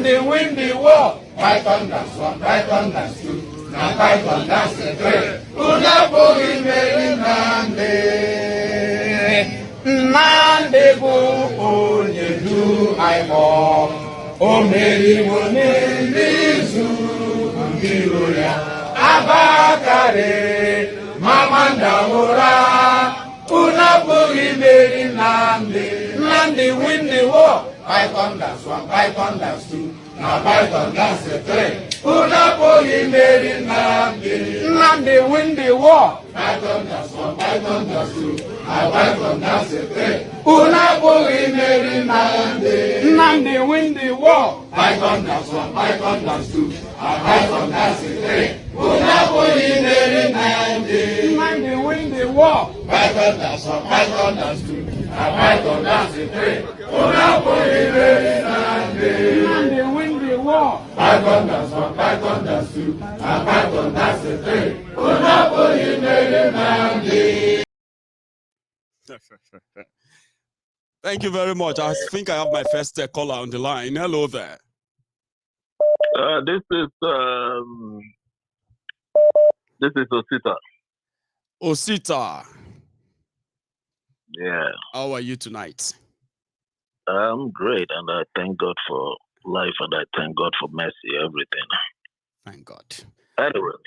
Nandi win the war. Python dance one, Python dance two. Now Python dance the three. Una bogi meri Nandi. Nandi bu onye du aimo. O meri wone nizu biro ya. Abakare mamanda ora. Una bogi meri Nandi. Nandi win the war. Python dance one, Python dance two. Now Python dance the three. Una bogi meri Nandi. Nandi win the war. Python dance one, Python dance two. Now Python dance the three. Una bogi meri Nandi. Nandi win the war. Python dance one, Python dance two. Now Python dance the three. Una bogi meri Nandi. Nandi win the war. Python dance one, Python dance two. Now Python dance the three. Una bogi meri Nandi. Nandi win the war. Python dance one, Python dance two. Now Python dance the three. Una bogi meri Nandi. Thank you very much. I think I have my first caller on the line. Hello there. This is Osita. Osita. Yeah. How are you tonight? I'm great, and I thank God for life, and I thank God for mercy, everything. Thank God. Anyway.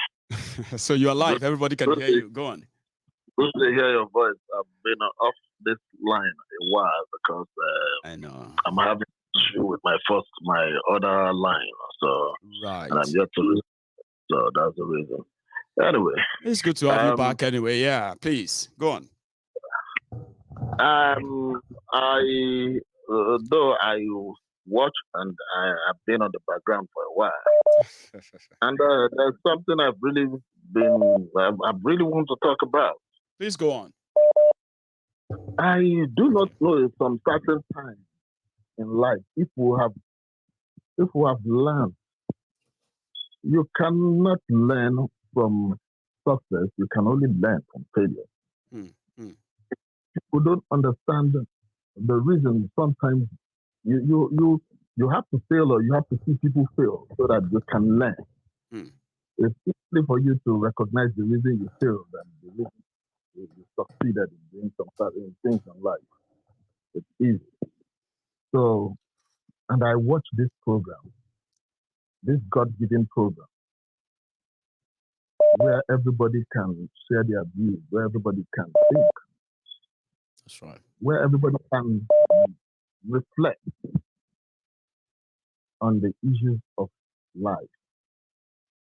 So you're alive. Everybody can hear you. Go on. Good to hear your voice. I've been off this line a while because I know I'm having issue with my other line. So right. And I'm yet to lose. So that's the reason. Anyway. It's good to have you back anyway. Yeah, please. Go on. Though I watch and I've been on the background for a while. And there's something I really want to talk about. Please go on. I do not know some certain time in life if we have learned. You cannot learn from success. You can only learn from failure. People don't understand the reason. Sometimes you have to fail, or you have to see people fail so that you can learn. It's easy for you to recognize the reason you failed and the reason you succeeded in doing some certain things in life. It's easy. So, and I watch this program, this God-given program, where everybody can share their views, where everybody can think. That's right. Where everybody can reflect on the issues of life.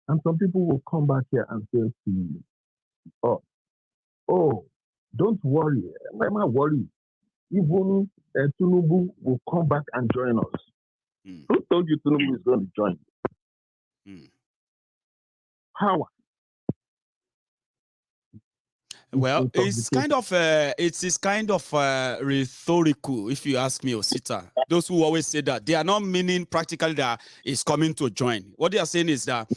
And some people will come back here and say to us, oh, don't worry. I'm not worried. Even Tinubu will come back and join us. Who told you Tinubu is going to join you? Power. Well, it's kind of rhetorical, if you ask me, Osita. Those who always say that, they are not meaning practically that it's coming to join. What they are saying is that,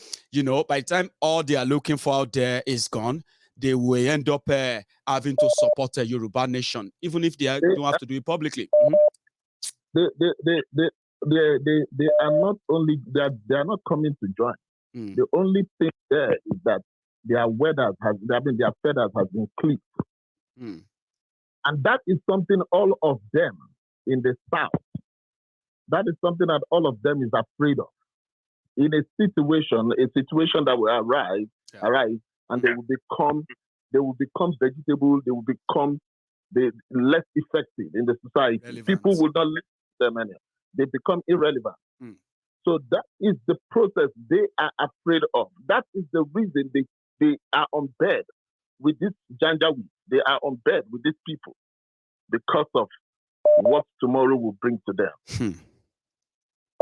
by the time all they are looking for out there is gone, they will end up having to support a Yoruba nation, even if they don't have to do it publicly. They are not only they are not coming to join. The only thing there is that their feathers has been clipped. And that is something all of them in the South, that is something that all of them is afraid of. In a situation that will arise, and they will become vegetable, they will become less effective in the society. Relevant. People will not listen to them anymore. They become irrelevant. So that is the process they are afraid of. That is the reason they are on bed with this Janjaweed. They are on bed with these people because of what tomorrow will bring to them.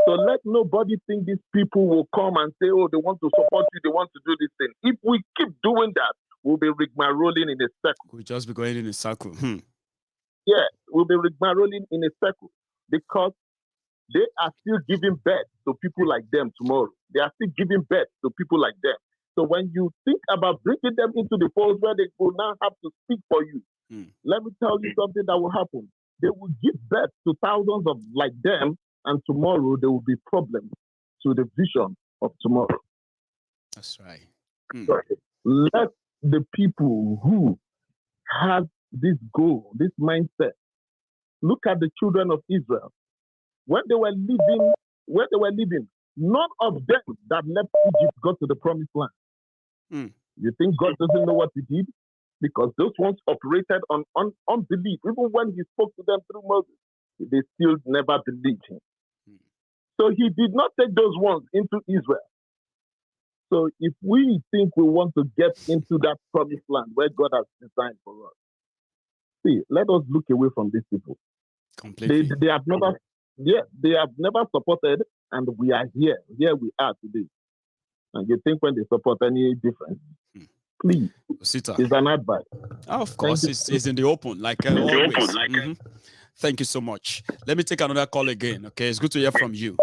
So let nobody think these people will come and say, oh, they want to support you, they want to do this thing. If we keep doing that, we'll be rigmaroling in a circle. We'll just be going in a circle. Yeah, we'll be rigmaroling in a circle because they are still giving birth to people like them tomorrow. They are still giving birth to people like them. So when you think about bringing them into the fold where they will now have to speak for you, let me tell you something that will happen. They will give birth to thousands of like them, and tomorrow there will be problems to the vision of tomorrow. That's right. So let the people who have this goal, this mindset, look at the children of Israel. When they were living, where they were living, none of them that left Egypt got to the promised land. You think God doesn't know what he did? Because those ones operated on unbelief. Even when he spoke to them through Moses, they still never believed him. So he did not take those ones into Israel. So if we think we want to get into that promised land where God has designed for us, see, let us look away from these people. Completely. They have never, they have never supported, and we are here. Here we are today. And you think when they support any difference, please, Osita. It's an advice. Of course, it's in the open, like always. Thank you so much. Let me take another call again. Okay, it's good to hear from you.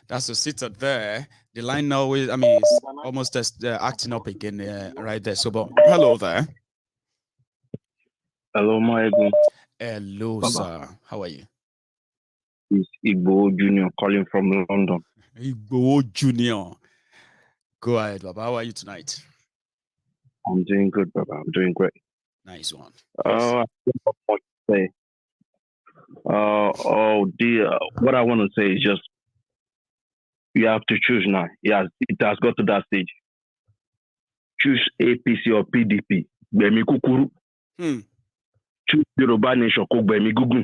That's Osita there. The line now is, I mean, it's almost just acting up again right there. So, but hello there. Hello, Maegu. Hello, sir. How are you? It's Igbo Junior calling from London. Igbo Junior. Go ahead, Baba. How are you tonight? I'm doing good, Baba. I'm doing great. Nice one. I don't know what to say. Oh dear. What I want to say is just you have to choose now. It has got to that stage. Choose APC or PDP. Bemi Kukuru. Choose Yoruba Nation. Bemi Gugu.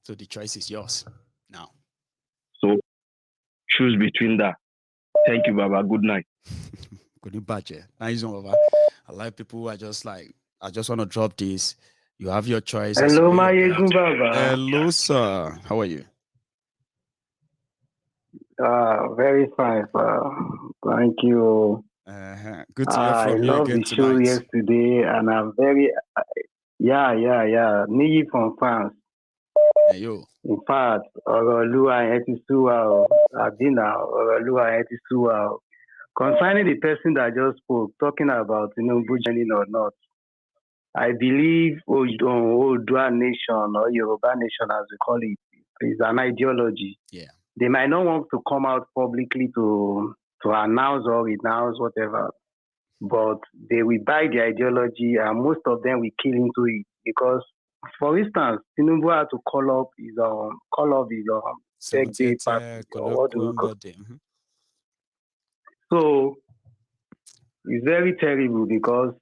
So the choice is yours now. So choose between that. Thank you, Baba. Good night. Good budget. Nice one, Baba. A lot of people are just like, I just want to drop this. You have your choice. Hello, Maegu Baba. Hello, sir. How are you? Very fine, sir. Thank you. Good to hear from you again tonight. I love the show yesterday, and I'm very, Niyi from France. Hey, yo. In fact, Orolua Etisuwa, Adina, Orolua Etisuwa. Concerning the person that just spoke, talking about joining or not, I believe Odua Nation or Yoruba Nation, as we call it, is an ideology. Yeah. They might not want to come out publicly to announce or renounce whatever, but they will buy the ideology, and most of them will kill into it. Because, for instance, Tinubu had to call up his day party, or what do we call it? So it's very terrible because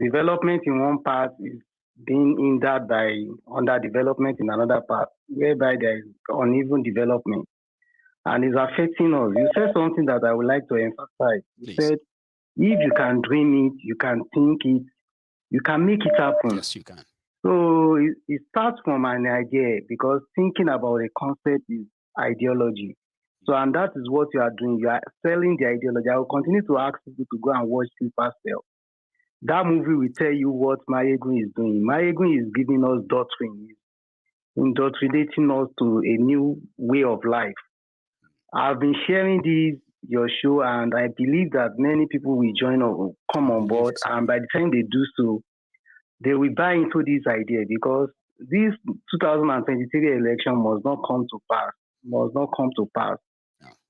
development in one part is being hindered by underdevelopment in another part, whereby there is uneven development. And it's affecting us. You said something that I would like to emphasize. You said, if you can dream it, you can think it, you can make it happen. Yes, you can. So it starts from an idea, because thinking about a concept is ideology. So, and that is what you are doing. You are selling the ideology. I will continue to ask people to go and watch Sleeper Cell. That movie will tell you what Mayegun is doing. Mayegun is giving us doctrine, indoctrinating us to a new way of life. I've been sharing your show, and I believe that many people will join or come on board. And by the time they do so, they will buy into this idea, because this 2023 election must not come to pass.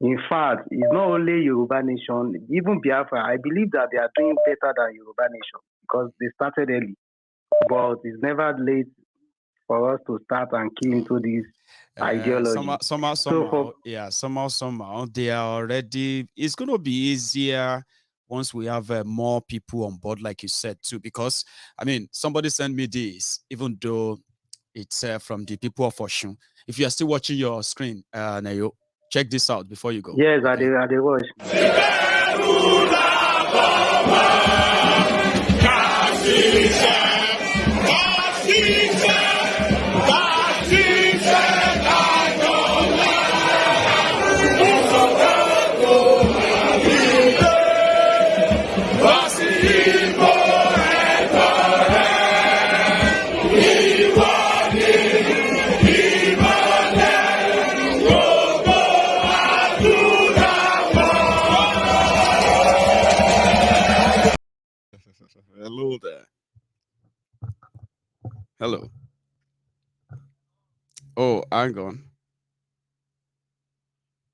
In fact, it's not only Yoruba Nation, even Biafra. I believe that they are doing better than Yoruba Nation because they started early. But it's never late for us to start and key into this ideology. Somehow, they are already, it's going to be easier once we have more people on board, like you said, too. Because, I mean, somebody sent me this, even though it's from the people of Oshun. If you are still watching your screen, Nayo, check this out before you go. Yes, okay? I did watch. Hello there. Hello. Oh, hang on.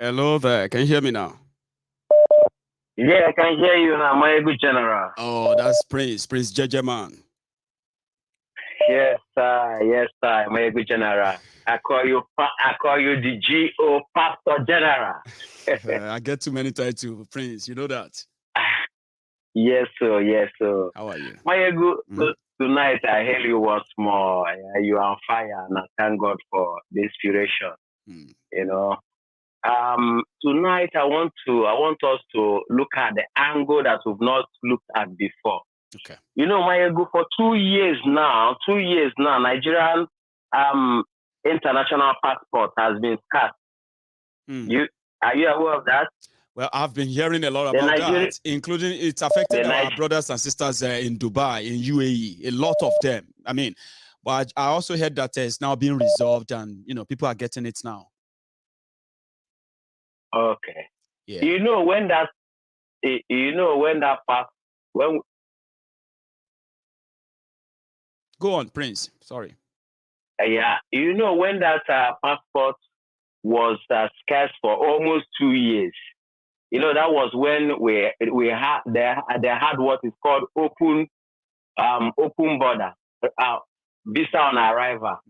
Hello there. Can you hear me now? Yeah, I can hear you now, my good general. Oh, that's Prince Jejeman. Yes, sir, my good general. I call you the GO Pastor General. I get too many titles, Prince. You know that. Yes, sir. How are you? My good. Tonight I hail you once more. You are on fire, and I thank God for the inspiration. You know. Tonight I want us to look at the angle that we've not looked at before. Okay. You know, Mayego, for 2 years now, Nigerian international passport has been cut. Are you aware of that? Well, I've been hearing a lot about that, including it's affected our brothers and sisters in Dubai, in UAE, a lot of them. I mean, but I also heard that it's now being resolved and, people are getting it now. Okay. Yeah. When that Go on, Prince. Sorry. Yeah. When that passport was scarce for almost 2 years. That was when we had they had what is called open border, visa on arrival.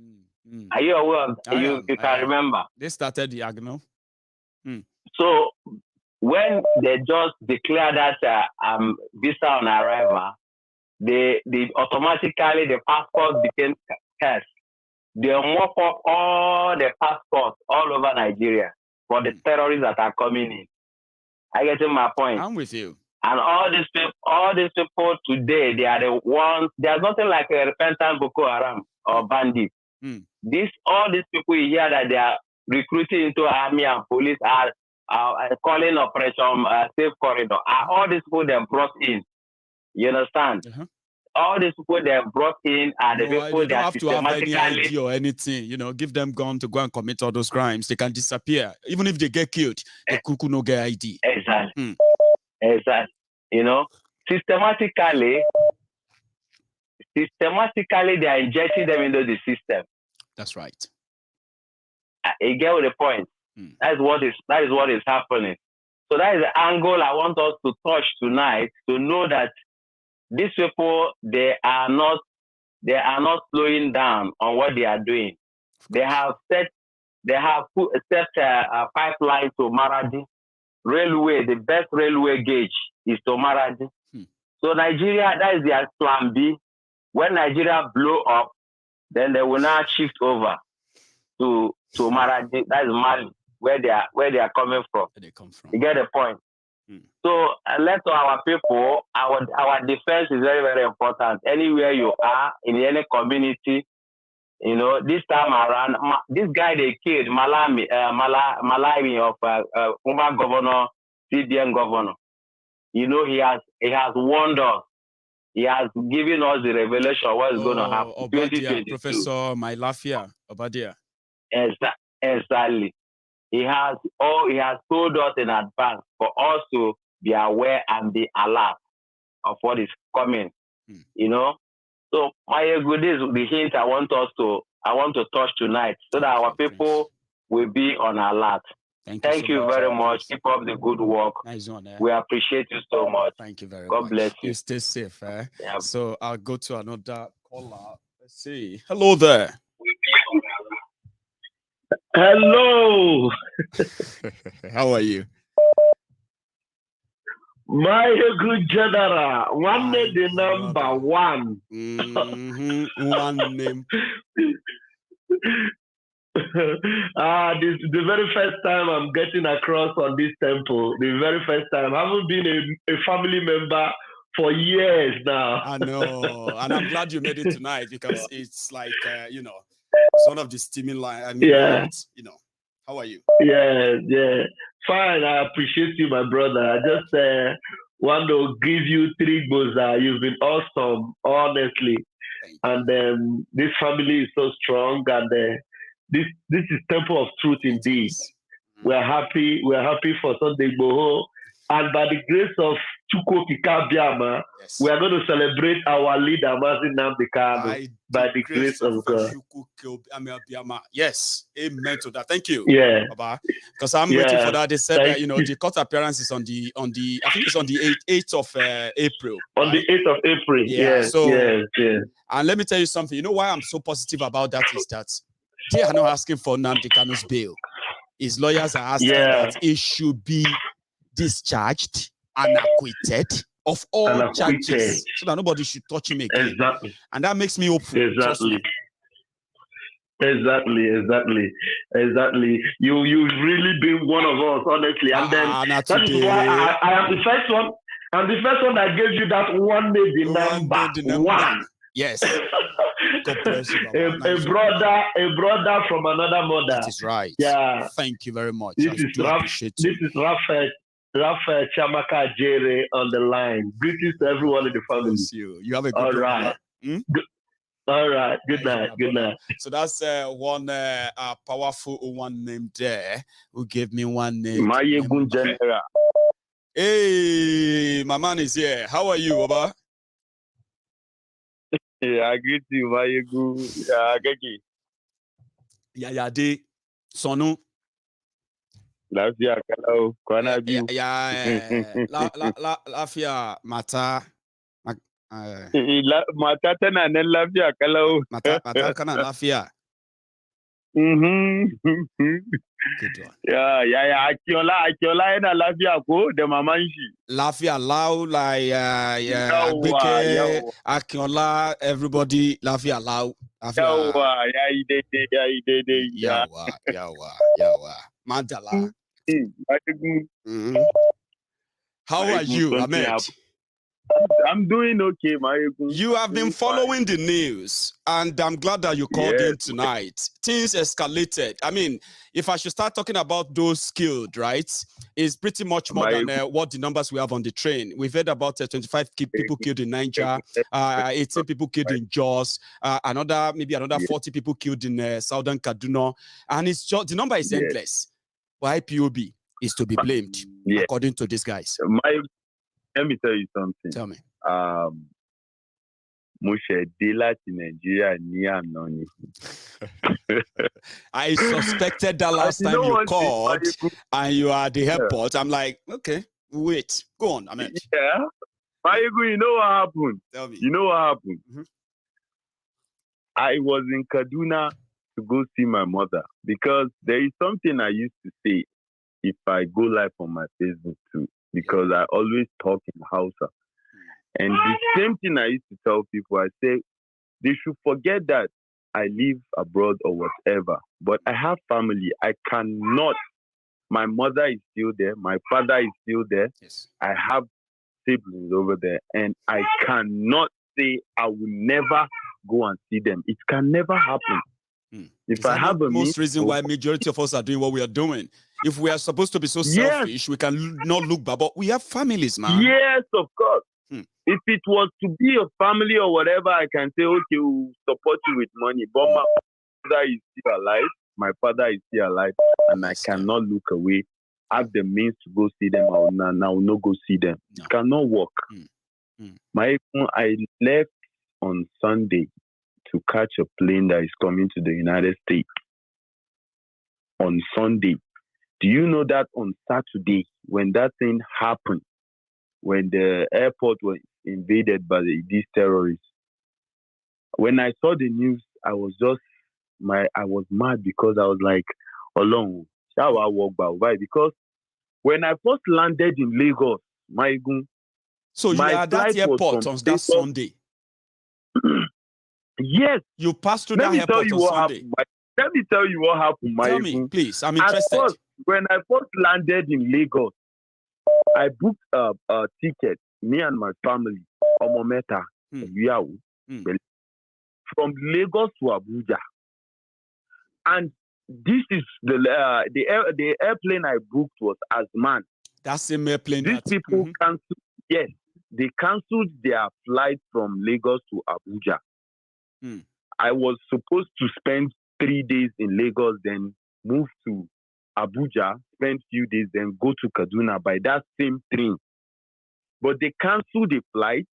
Are you aware of that? You can remember. They started the Agno. So when they just declared that visa on arrival, they automatically the passport became scarce. They mop up all the passports all over Nigeria for the terrorists that are coming in. I get my point. I'm with you. And all these people today, they are the ones. There's nothing like a repentant Boko Haram or bandit. All these people you hear that they are recruiting into army and police are calling Operation Safe Corridor. Are all these people they brought in? You understand? All these people they brought in are the people they don't have to have any ID or anything. Give them gun to go and commit all those crimes. They can disappear. Even if they get killed, they could no get ID. Exactly. Exactly. Systematically, they are injecting them into the system. That's right. You get the point. That is what is happening. So that is the angle I want us to touch tonight, to know that these people they are not slowing down on what they are doing. They have set a pipeline to Maradi. Railway, the best railway gauge is to Maradi. So Nigeria, that is their plan B. When Nigeria blow up, then they will now shift over to Maradi. That is Mali, where they are coming from. Where they come from. You get the point. So let our people, our defense is very, very important. Anywhere you are, in any community, this time around, this guy they killed, Malawi of former governor, CBN governor. He has warned us. He has given us the revelation of what is going to happen. Obadia, Professor Mailafia Obadia. Exactly. He has told us in advance for us to be aware and be alert of what is coming. So my goodness, the hint I want to touch tonight, so that our people will be on alert. Thank you very much. Keep up the good work. Nice one, We appreciate you so much. Thank you very much. God bless you. You stay safe. Yeah. So I'll go to another caller. Let's see. Hello there. Hello. How are you? My good general, one day the number one. One name. This is the very first time I'm getting across on this temple. The very first time. I haven't been a family member for years now. I know. And I'm glad you made it tonight because it's like, it's one of the steaming lines. I mean, how are you? Yeah. Fine. I appreciate you, my brother. I just want to give you 3 boza. You've been awesome, honestly. And this family is so strong, and this is Temple of Truth indeed. We're happy for Sunday Igboho, and by the grace of Yes. We are going to celebrate our leader, Mazin Namdekano, by the grace of God. Yes, amen to that. Thank you. Yeah, Baba. Because I'm waiting for that. They said that the court appearance is on the I think it's on the 8th of April. On the 8th of April. Yeah. Yes, So yes. And let me tell you something. You know why I'm so positive about that is that they are not asking for Nnamdi Kanu's bail. His lawyers are asking that he should be discharged and acquitted of all charges, so that nobody should touch him again. Exactly. And that makes me hopeful. Exactly. You've really been one of us, honestly. And then that is why I am the first one. I'm the first one that gave you that one day the number. One. Yes. God bless you, Baba. A brother from another mother. That is right. Yeah. Thank you very much. This is Raphael Chamaka Jere on the line. Greetings to everyone in the family. You have a good night. All right. Good night. Good night. So that's one powerful one name there who gave me one name. Mayegun General. Hey, my man is here. How are you, Baba? Yeah, I greet you, Mayegun. Yeah, Geki. Yeah, de Sonu. Lafia kalau kwana biu. Lafia mata. Mata tana nan lafiya kalau. Mata kana lafiya. Good one. Yeah. Akiola yana lafiya ko da maman shi. Lafiya lau like Akiola, everybody lafiya lau. Yawa, yayi daidai. Yawa. Mandala. How are you, Ahmed? I'm doing okay, Mayegun. You have been following the news, and I'm glad that you called in tonight. Things escalated. I mean, if I should start talking about those killed, right, it's pretty much more than what the numbers we have on the train. We've heard about 25 people killed in Niger, 18 people killed in Jos, maybe another 40 people killed in southern Kaduna, and it's just the number is endless. But IPOB is to be blamed, according to these guys. Let me tell you something. Tell me. Moshe Dela to Nigeria near Noni. I suspected that last time you called and you are at the airport. I'm like, okay, wait. Go on, Ahmed. Yeah. Mayegun, you know what happened? Tell me. You know what happened? Mm-hmm. I was in Kaduna to go see my mother because there is something I used to say if I go live on my Facebook too. Because I always talk in Hausa. And the same thing I used to tell people, I say, they should forget that I live abroad or whatever. But I have family. I cannot. My mother is still there. My father is still there. Yes. I have siblings over there. And I cannot say I will never go and see them. It can never happen. If I have a most reason why majority of us are doing what we are doing. If we are supposed to be so selfish, we can not look back. But we have families, man. Yes, of course. If it was to be a family or whatever, I can say, okay, we'll support you with money. But my mother is still alive. My father is still alive. And I cannot look away. I have the means to go see them. I will not go see them. No. It cannot work. I left on Sunday to catch a plane that is coming to the United States. On Sunday. Do you know that on Saturday, when that thing happened, when the airport was invaded by these terrorists, when I saw the news, I was mad because I was like, alone, shall I walk by? Why? Because when I first landed in Lagos, so you are at that airport on that Sunday? Yes. You passed through that airport on Sunday? Let me tell you what happened, Tell me, please. I'm interested. First, when I first landed in Lagos, I booked a ticket, me and my family, Omometa, from Lagos to Abuja. And this is the airplane I booked was Azman. That's the airplane. These people canceled. Yes, they canceled their flight from Lagos to Abuja. I was supposed to spend 3 days in Lagos, then move to Abuja, spend few days, then go to Kaduna by that same train. but they canceled the flight.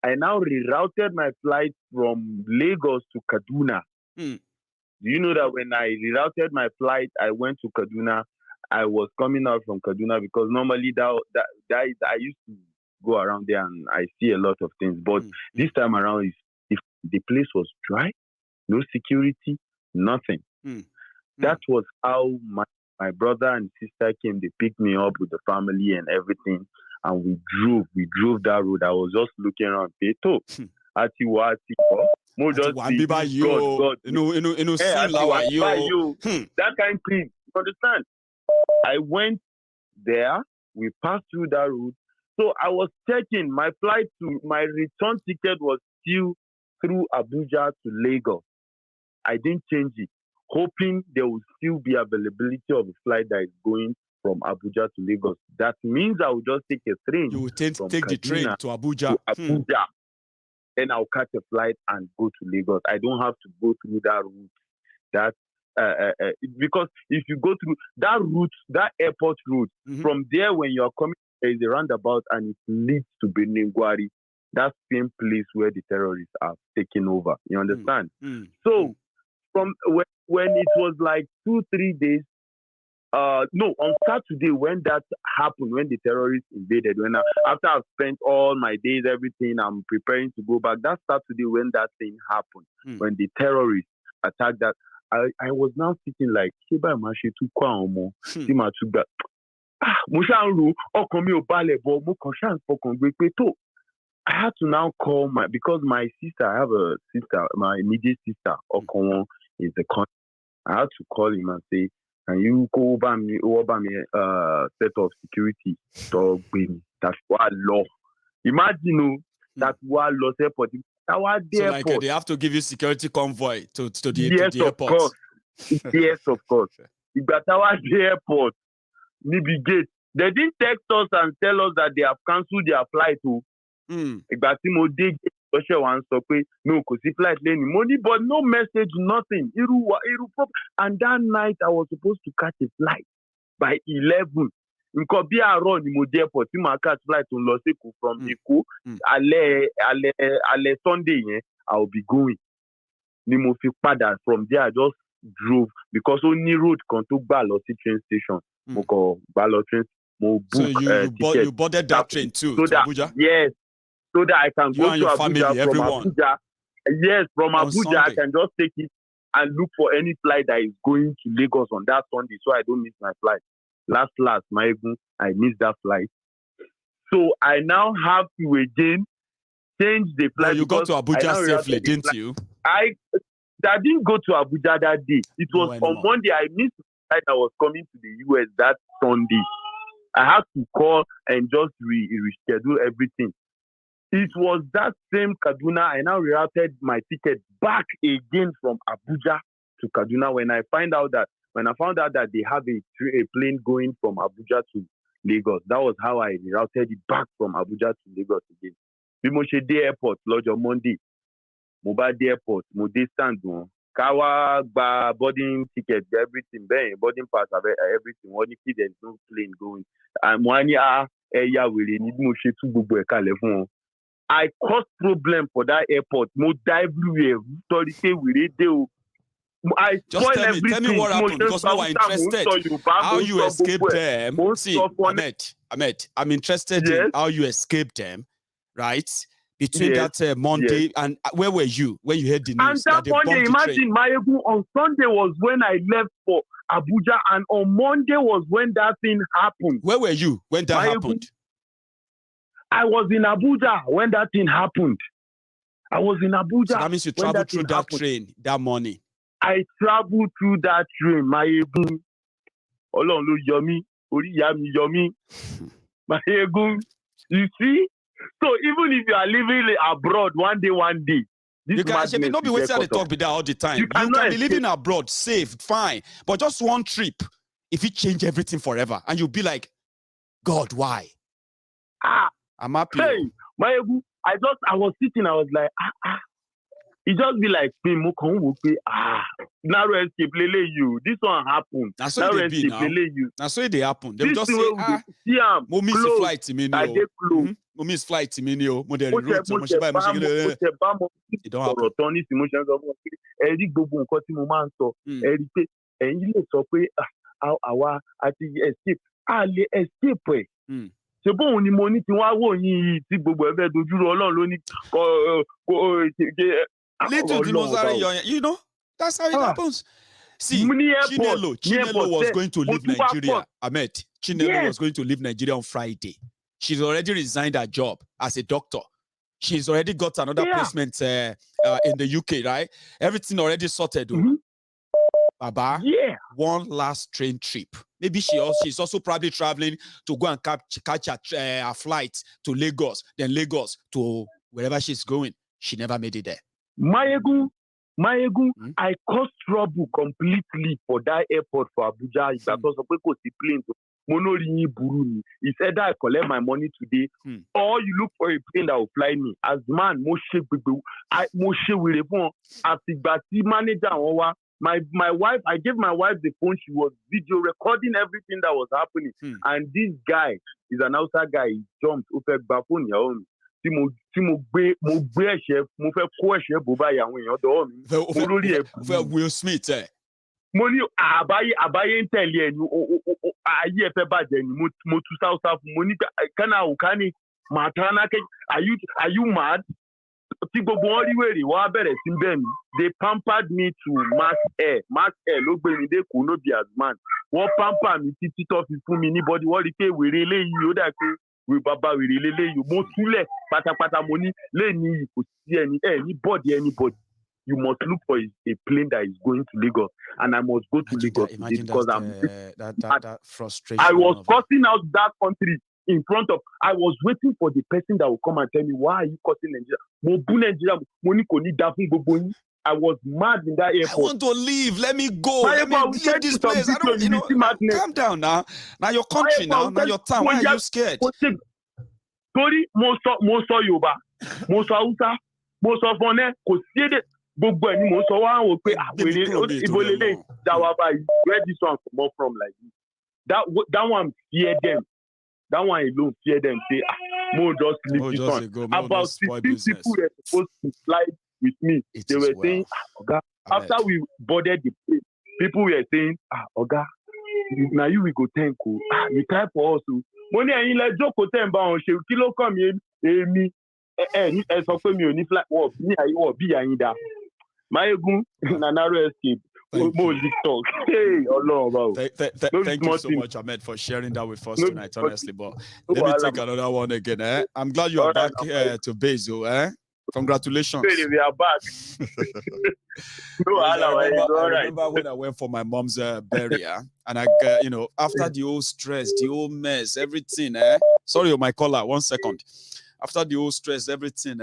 I now rerouted my flight from Lagos to Kaduna. Do you know that when I rerouted my flight, I went to Kaduna. I was coming out from Kaduna because normally that is, I used to go around there and I see a lot of things. But this time around, if the place was dry, no security, nothing. That was how my brother and sister came. They picked me up with the family and everything. And we drove that road. I was just looking around. God. That kind of thing. Understand? I went there. We passed through that road. So I was checking my return ticket was still through Abuja to Lagos. I didn't change it, hoping there would still be availability of a flight that is going from Abuja to Lagos. That means I will just take a train. You will take the train to Abuja. Then I'll catch a flight and go to Lagos. I don't have to go through that route. Because if you go through that route, that airport route, from there when you are coming, there is a roundabout and it leads to Beningwari. That same place where the terrorists are taking over. You understand? So from when it was like 2-3 days, on Saturday when that happened, when the terrorists invaded, after I've spent all my days, everything, I'm preparing to go back. That Saturday when that thing happened, when the terrorists attacked that, I was now sitting like, I had to now call because my sister, I have a sister, my immediate sister, Okonwon is the con. I had to call him and say, can you go over me set of security dog baby? That's what law. Imagine that what law airport. So like they have to give you security convoy to the airport. Course. Yes, of course. But our airport, Nibi Gate. They didn't text us and tell us that they have cancelled their flight too. No, flight money, but no message, nothing. And that night I was supposed to catch a flight by 11. In Kobia run the airport, you might catch flight to Loseku from Eko. Ale Sunday, I'll be going. From there I just drove because only road can to Balosi train station. So you boarded that train too to Abuja? Yes. So that I can go to Abuja family, from everyone. Abuja. Yes, from On Abuja, Sunday. I can just take it and look for any flight that is going to Lagos on that Sunday, so I don't miss my flight. Last, I missed that flight. So I now have to again change the flight. Well, you got to Abuja safely, didn't you? I didn't go to Abuja that day. It was on Monday. I missed the flight I was coming to the US that Sunday. I had to call and just reschedule everything. It was that same Kaduna. I now rerouted my ticket back again from Abuja to Kaduna when I found out that they have a plane going from Abuja to Lagos. That was how I rerouted it back from Abuja to Lagos again. Bimoshe Airport, Lodge Monday, Mobile Airport, Mode Stand, Kawa, boarding ticket, everything, boarding pass, everything. One if there's no plane going, and one area will need Moshe to go. I caused problem for that airport. Mo dive everywhere. I spoil everything. Tell me what happened because we are interested. How you escaped them? See, Ahmed, I'm interested in how you escaped them, right? Between that Monday and where were you when you heard the news? And that Monday, imagine on Sunday was when I left for Abuja, and on Monday was when that thing happened. Where were you when that happened? I was in Abuja when that thing happened. I was in Abuja. So that means you traveled through that train that morning. I traveled through that train. My egun. Olorun lo yọ mí. Orí ìyá mi yọ mí. My egun. You see? So even if you are living abroad one day, you can not be waiting at the talk with that all the time. You can be living abroad, safe, fine. But just one trip, if it change everything forever, and you'll be like, God, why? I'm happy. Hey, I was sitting, I was like, It just be like, narrow escape, lele you. This one happened. That's what they be now. That's what they happen. They just say, mo miss the flight. I dey close. miss flight mi ni o mo dẹ̀ mo route mo ṣe báyìí mo ṣe kí lè tẹ bá mo don't happen. sọ̀rọ̀ tán ní tí mo ṣe ń sọ fún ọ pé ẹ rí gbogbo nǹkan tí mo máa ń sọ ẹ rí pé ẹ̀yin lè sọ pé àwa àti escape a lè escape ẹ̀ ṣe bóun ni mo ní tí wọ́n á wò yín yìí tí gbogbo ẹ fẹ́ dojúrò Ọlọ́run ló ní little tí mo sáré yọ yẹn you know that's how it happens. See, Chinelo was going to leave Nigeria. Ahmed, Chinelo was going to leave Nigeria on Friday. She's already resigned her job as a doctor. She's already got another placement in the UK, right? Everything already sorted. Baba, one last train trip. Maybe she's also probably traveling to go and catch a flight to Lagos, then Lagos to wherever she's going. She never made it there. Mayegun, I caused trouble completely for that airport for Abuja. Because of the plane. He said that I collect my money today, or you look for a plane that will fly me. As man, Moshe will respond. As the manager, my wife, I gave my wife the phone. She was video recording everything that was happening. And this guy is an outside guy. He jumped over the phone. Tí mo gbé ẹ̀ṣẹ̀ mo fẹ́ kó ẹ̀ṣẹ̀ bó báyìí àwọn èèyàn dọ́wọ́ mi. Mo lórí ẹ̀ fẹ́ Will Smith ẹ̀. Mo ní àbáyé ń tẹ̀lé ẹ̀ ní ayé ẹ̀ fẹ́ bàjẹ́ ni mo tú sáúsá fún mo ní kánà òkánì màtánà kẹ́ are you mad? Tí gbogbo wọn rí wèrè wọ́n á bẹ̀rẹ̀ sí bẹ́ẹ̀ mi. They pampered me to mass air ló gbé mi dé kò no be as man. Wọ́n pamper mi títí tó fi fún mi ní bọ́dí wọ́n rí pé wèrè eléyìí ó dà pé bàbá wèrè eléyìí mo túlẹ̀ pátápátá mo ní lẹ́yìn kò sí anybody. You must look for a plane that is going to Lagos, and I must go to Lagos because that frustration. I was cursing out that country in front of. I was waiting for the person that will come and tell me why are you cursing Nigeria? Mo bú Nigeria, mo ní kò ní dá fún gbogbo yín. I was mad in that airport. I want to leave. Let me go. Let me leave this place. I don't, calm down now. Now your country now your town. Why are you scared? Sorry, mo sọ Yorùbá, mo sọ Hausa, mo sọ Fọnẹ, kò sí èdè gbogbo ẹ̀ ni mo sọ wá wò pé àwèrè ìbólélé dáwà báyìí. Where this one come up from like this? That one fear them. That one alone fear them. Say, mo just leave this one. About 16 people were supposed to fly with me. They were saying, Oga. After we boarded the plane, people were saying, Oga, now you will go thank you. You try for us. Mo ní ẹ̀yin lẹ jókòó tẹ́ ń bá wọn ṣe kí ló kàn mí èmi ẹ sọ pé mi ò ní fly wọ̀ bí àyín dá. Mayegun na narrow escape. Mo lè talk. Hey, Ọlọ́run bá o. Thank you so much, Ahmed, for sharing that with us tonight, honestly. But let me take another one again. I'm glad you are back to Bezo. Congratulations. We are back. I remember when I went for my mom's burial, and I, after the whole stress, the whole mess, everything. Sorry, my caller. 1 second. After the whole stress, everything.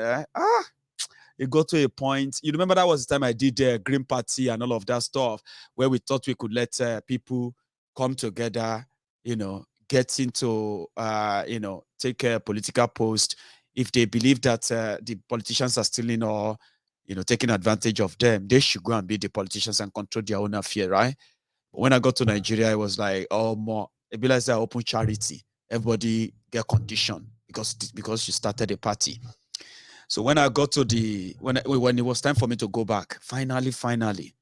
It got to a point. You remember that was the time I did the Green Party and all of that stuff, where we thought we could let people come together, get into, take a political post. If they believe that the politicians are stealing or, taking advantage of them, they should go and be the politicians and control their own affair, right? But when I got to Nigeria, it was like, it be like open charity. Everybody get conditioned because you started a party. So when I got to when it was time for me to go back, finally,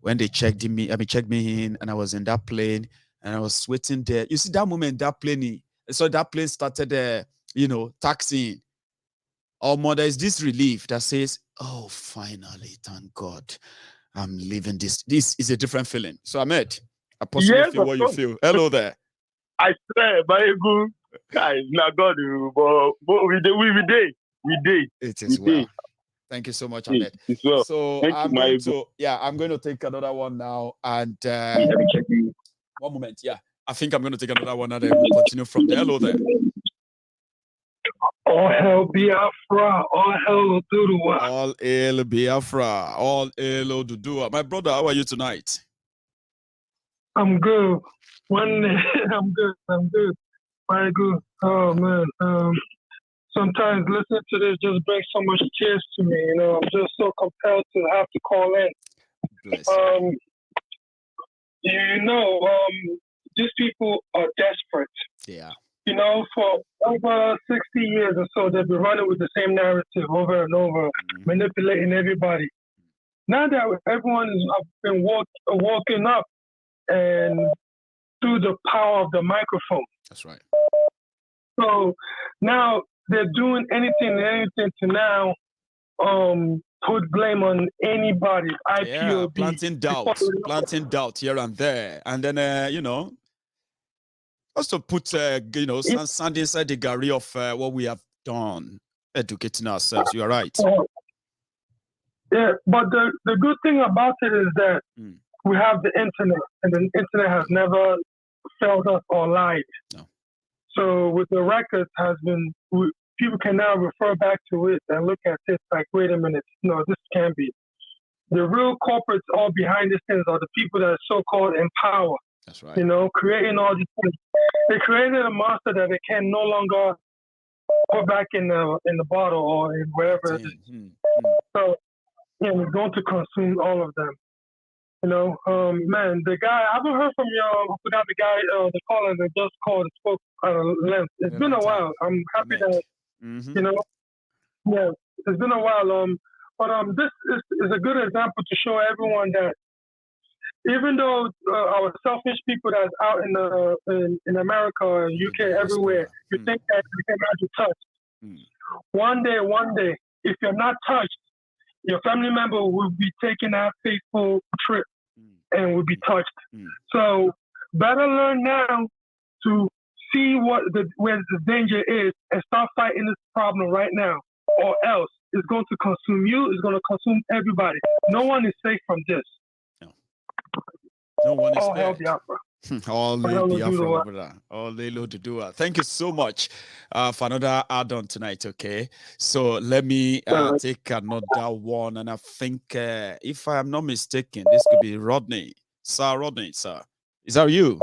when they checked me in, and I was in that plane, and I was waiting there. You see that moment, that plane started, taxiing. There is this relief that says, oh, finally, thank God, I'm leaving this. This is a different feeling. So Ahmed, I possibly feel what you feel. Hello there. I swear, Mayegun, guys, not God, but we did. It is well. Thank you so much, Ahmed. Well. So I'm going to take another one now. And one moment. Yeah, I think I'm going to take another one and then we'll continue from there. Hello there. All hail Biafra. All hail Oduduwa. All hail Biafra. All hail Oduduwa. My brother, how are you tonight? I'm good. I'm good. Very good. Oh, man. Sometimes listening to this just brings so much tears to me. I'm just so compelled to have to call in. Bless these people are desperate. Yeah. you know, for over 60 years or so, they've been running with the same narrative over and over, manipulating everybody. Now that everyone has been woken up and through the power of the microphone. That's right. So now they're doing anything to now put blame on anybody. IPOB. Yeah, planting doubt here and there, and then you know, also put you know, sand inside the galley of what we have done, educating ourselves. You are right. Yeah, but the good thing about it is that we have the internet, and the internet has never failed us or lied. No. So with the records people can now refer back to it and look at this like, wait a minute, no, this can't be. The real corporates all behind these things are the people that are so-called in power. That's right. You know, creating all these things. They created a monster that they can no longer put back in the bottle or in wherever it is. So yeah, we're going to consume all of them. You know, man, the guy, I haven't heard from I forgot the guy, the caller that just called and spoke length. It's been a while. I'm happy that, you know, yeah, it's been a while. But this is a good example to show everyone that even though our selfish people that's out in America, UK, everywhere, you think that you cannot be touched. One day, if you're not touched, your family member will be taking that fateful trip and will be touched. So better learn now to see where the danger is and start fighting this problem right now, or else it's going to consume you, it's going to consume everybody. No one is safe from this. No one is all hell Biafra. All Biafra, brother. All Lelo. Thank you so much for another add-on tonight, okay? So let me take another one, and I think, if I am not mistaken, this could be Rodney. Sir Rodney, sir. Is that you?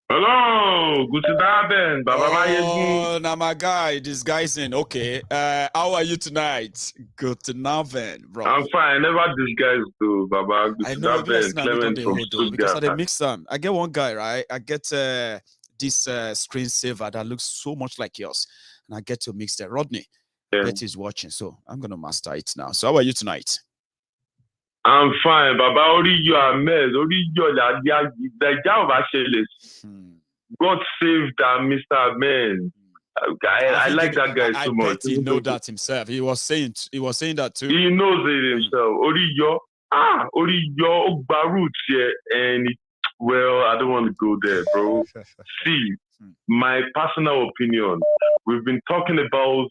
Hello, good evening, Baba. Oh, now my guy, disguising. Okay, how are you tonight? Good evening, bro. I'm fine. Never disguise though, Baba. Good I know. Clement from because I mix them. I get one guy, right? I get this screensaver that looks so much like yours, and I get to mix that. Rodney, bet he's watching, so I'm gonna master it now. So how are you tonight? I'm fine, Baba. Only you are mad. Only you are the job actually. God save that Mr. Man. I like that guy so much. He know that himself. He was saying that too. He knows it himself. Only your Barut here, and well, I don't want to go there, bro. See, my personal opinion. We've been talking about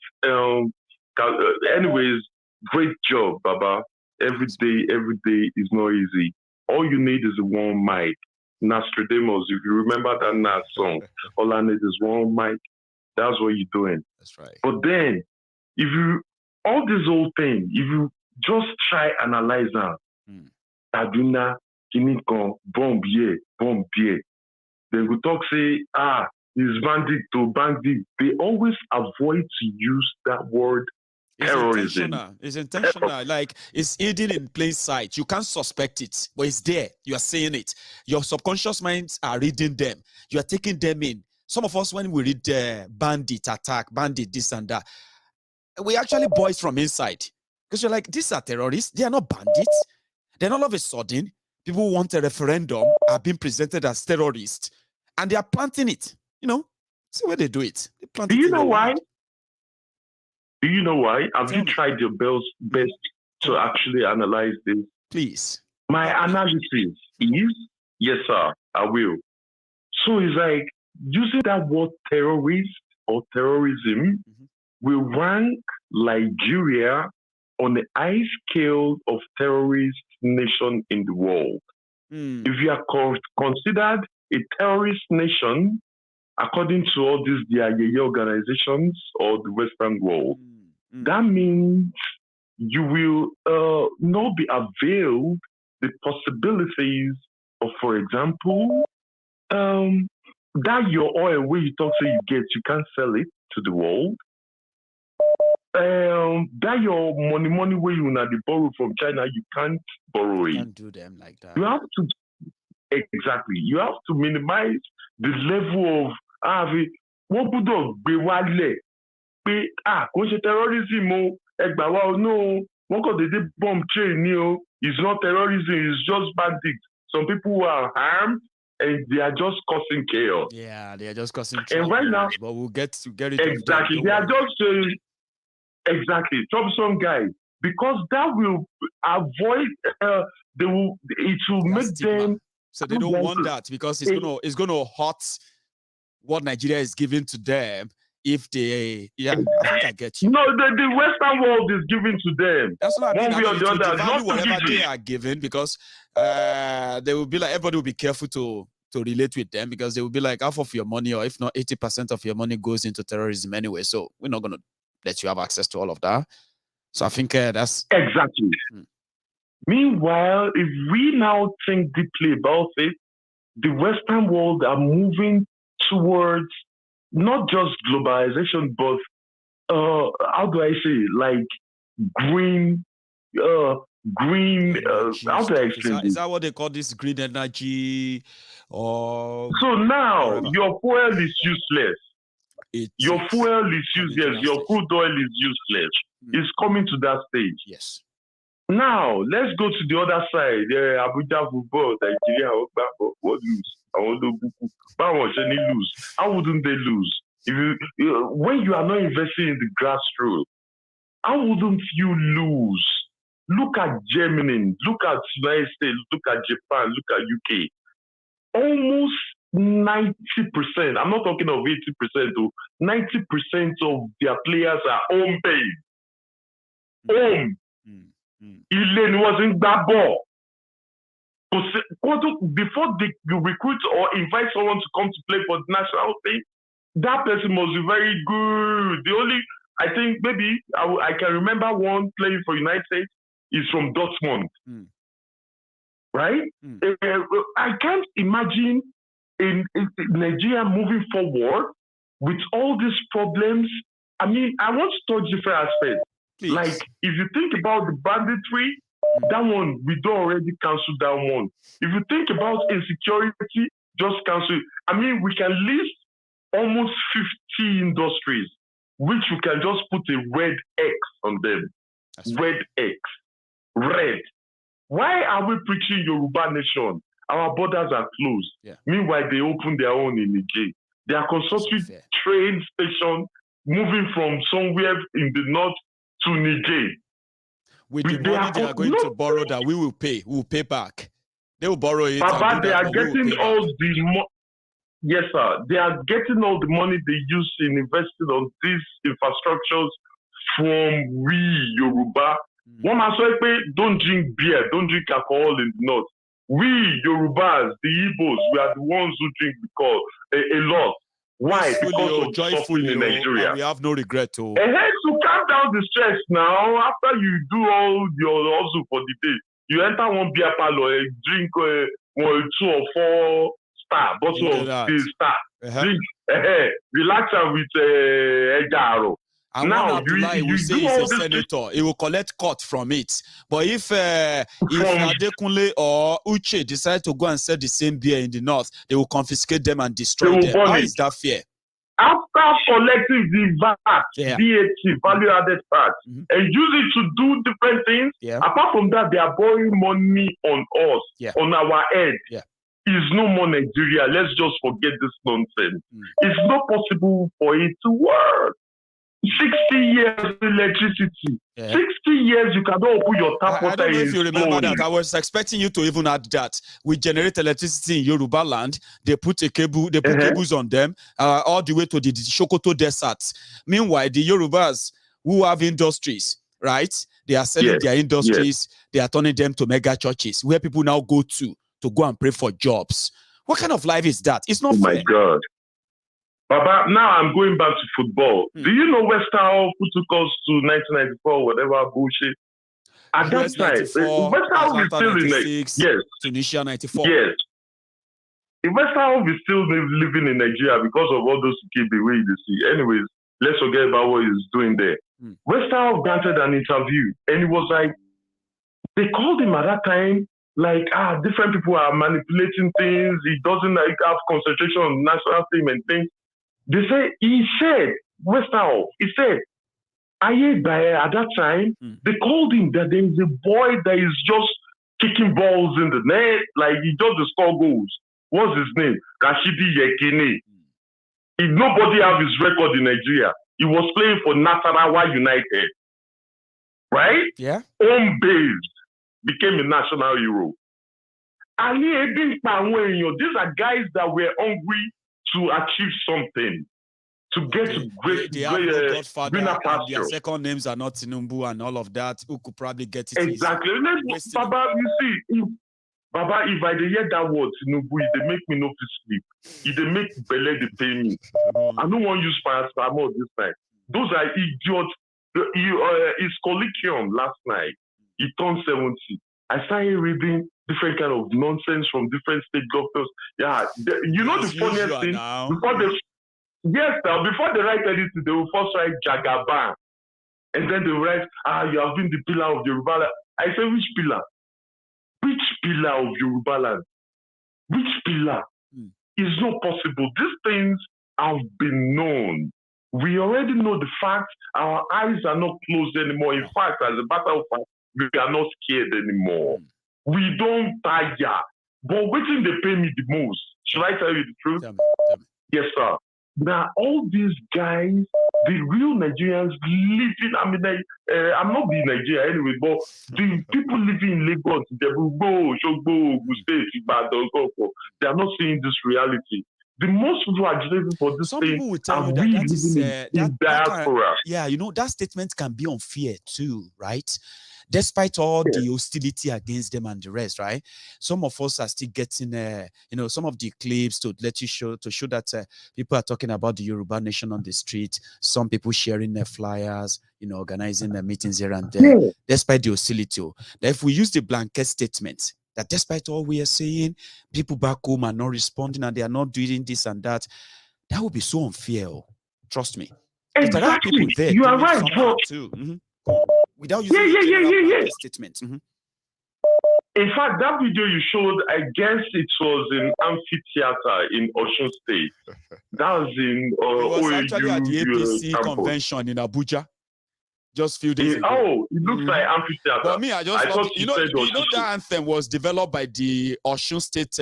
anyways. Great job, Baba. Every day is not easy. All you need is one mic. Nostradamus, if you remember that Nas song, all I need is one mic. That's what you're doing. That's right. But then, all this whole thing, if you just try analyze that, Aduna, Kiniko, bomb here. Then we talk, say, it's bandit to bandit. They always avoid to use that word. Terrorism. It's intentional. Like, it's hidden in plain sight. You can't suspect it, but it's there. You are saying it. Your subconscious minds are reading them. You are taking them in. Some of us, when we read bandit attack, bandit this and that, we actually boys from inside. Because you're like, these are terrorists. They are not bandits. Then all of a sudden, people who want a referendum are being presented as terrorists. And they are planting it. You know, see where they do it. They plant Do it you know why? Land. Do you know why? Have you tried your best to actually analyze this? Please. My analysis is, yes, sir, I will. So it's like using that word terrorist or terrorism will rank Nigeria on the high scale of terrorist nation in the world. If you are considered a terrorist nation, according to all these DIA organizations or the Western world, that means you will not be availed the possibilities of, for example, that your oil where you talk so you get, you can't sell it to the world. That your money where you not borrow from China, you can't borrow it. You can't do them like that. You have to you have to minimize the level of wọ́n gbọ́dọ̀ gbé wálẹ̀ pé kò ṣe terrorism o ẹgbàá wa o no wọ́n kàn dédé bomb train ni o it's not terrorism it's just bandits some people who are harmed and they are just causing chaos. Yeah, they are just causing chaos. And right now, but we'll get it exactly. They are just troublesome guys because that will avoid. It will make stigma. them. So they don't want that because it's gonna hurt what Nigeria is giving to them. If they, I think I get you. No, the Western world is giving to them. That's what I mean. One way or the other. Not whatever they are given because they will be like, everybody will be careful to relate with them because they will be like, half of your money, or if not 80% of your money goes into terrorism anyway. So we're not going to let you have access to all of that. So I think that's... Exactly. Meanwhile, if we now think deeply about it, the Western world are moving towards not just globalization, but how do I say, like green, how do I explain is that what they call this green energy? Or so now whatever. Your fuel is useless. Your fuel is useless. Your crude oil is useless. It's coming to that stage. Yes. Now let's go to the other side. Abuja football, Nigeria, what lose? Lose. How wouldn't they lose? If when you are not investing in the grassroots, how wouldn't you lose? Look at Germany, look at United States, look at Japan, look at UK. Almost 90%, I'm not talking of 80%, 90% of their players are home paid. Home. Elaine wasn't that ball. Before you recruit or invite someone to come to play for the national team, that person must be very good. I think maybe I can remember one playing for United States is from Dortmund. Right? I can't imagine in Nigeria moving forward with all these problems. I mean, I want to touch different aspects. Please. Like, if you think about the banditry, that one, we don't already cancel that one. If you think about insecurity, just cancel it. I mean, we can list almost 50 industries, which we can just put a red X on them. That's red X. Red. Why are we preaching Yoruba nation? Our borders are closed. Yeah. Meanwhile, they open their own in Niger. They are constructing train station moving from somewhere in the north to Niger. With the money they are going to borrow that we will pay. We will pay back. They will borrow it. But they are getting all the money. Yes, sir. They are getting all the money they use in investing on these infrastructures from we Yoruba. One man say, don't drink beer, don't drink alcohol in the north. We Yorubas, the Igbos, we are the ones who drink because a lot. Why? Because of suffering in Nigeria. We have no regret to. And hence to calm down the stress now, after you do all your hustle for the day, you enter one beer parlor and drink 2 or 4 star, bottle of this star. Drink, relax with Ejaro. And now you will say he's a senator. He will collect cut from it. But if Adekunle or Uche decide to go and sell the same beer in the north, they will confiscate them and destroy them. How is that fair? After collecting the VAT, VAT, value-added tax, and use it to do different things, apart from that, they are borrowing money on us, on our head. It's no more Nigeria. Let's just forget this nonsense. It's not possible for it to work. 60 years electricity. 60 years you cannot open your tap water. I don't know if you remember that. I was expecting you to even add that. We generate electricity in Yoruba land. They put cables on them all the way to the Sokoto desert. Meanwhile, the Yorubas who have industries, right? They are selling their industries. They are turning them to mega churches where people now go to go and pray for jobs. What kind of life is that? It's not fair. My God. Baba, now I'm going back to football. Do you know Western who took us to 1994, whatever bullshit? At that time, Western is still in Nigeria. Tunisia 94. Yes. Western is still living in Nigeria because of all those kids the way you see. Anyways, let's forget about what he's doing there. Western granted an interview, and it was like, they called him at that time like, different people are manipulating things. He doesn't like have concentration on national team and things. He said, at that time, they called him that there is a boy that is just kicking balls in the net, like he just score goals. What's his name? Rashidi Yekini. Nobody have his record in Nigeria. He was playing for Nasarawa United. Right? Yeah. Home based. Became a national hero. These are guys that were hungry to achieve something. To get they have no godfather, and their second names are not Tinubu and all of that, who could probably get it exactly. Baba, you see, Baba, if I hear that word Tinubu, they make me no sleep. If they make Bele, they pay me. I don't want to use paracetamol this time. Those are idiots. His colloquium last night, he turned 70. I started reading different kind of nonsense from different state governors. Yeah, you know the funniest thing? Before they write anything, they will first write Jagaban. And then they will write, you have been the pillar of Yoruba land. I say, which pillar? Which pillar of Yoruba land? Which pillar? It's not possible. These things have been known. We already know the fact. Our eyes are not closed anymore. In fact, as a matter of fact, we are not scared anymore. We don't tire. But waiting, they pay me the most. Should I tell you the truth? Tell me. Yes, sir. Now, all these guys, the real Nigerians living, I'm not in Nigeria anyway, but the people living in Lagos, they are not seeing this reality. The most people are agitating for this Some thing. People will tell you that is diaspora. That statement can be unfair too, right? Despite all the hostility against them and the rest, right? Some of us are still getting, some of the clips to show that people are talking about the Yoruba nation on the street. Some people sharing their flyers, organizing their meetings here and there, despite the hostility. That if we use the blanket statement, that despite all we are saying, people back home are not responding and they are not doing this and that, that would be so unfair. Trust me. Exactly. There are people there you are right, bro. Too. Without using the statement. In fact, that video you showed, I guess it was in amphitheater in Osun State. That was in it was actually at the APC convention in Abuja. Just a few days ago. Oh, it looks like amphitheater. But me, I thought that anthem was developed by the Osun State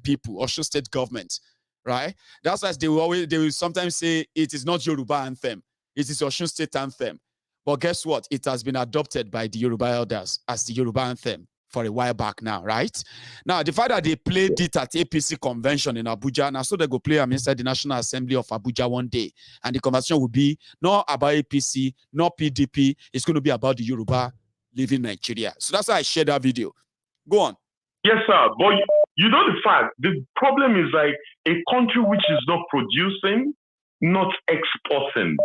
people, Osun State government, right? That's why they will sometimes say it is not Yoruba anthem. It is Osun State anthem. But guess what? It has been adopted by the Yoruba elders as the Yoruba anthem for a while back now, right? Now, the fact that they played it at APC convention in Abuja, now so they go play them inside the National Assembly of Abuja one day, and the conversation will be not about APC, not PDP. It's going to be about the Yoruba living Nigeria. So that's why I shared that video. Go on. Yes, sir. But you know the fact, the problem is like a country which is not producing, not exporting,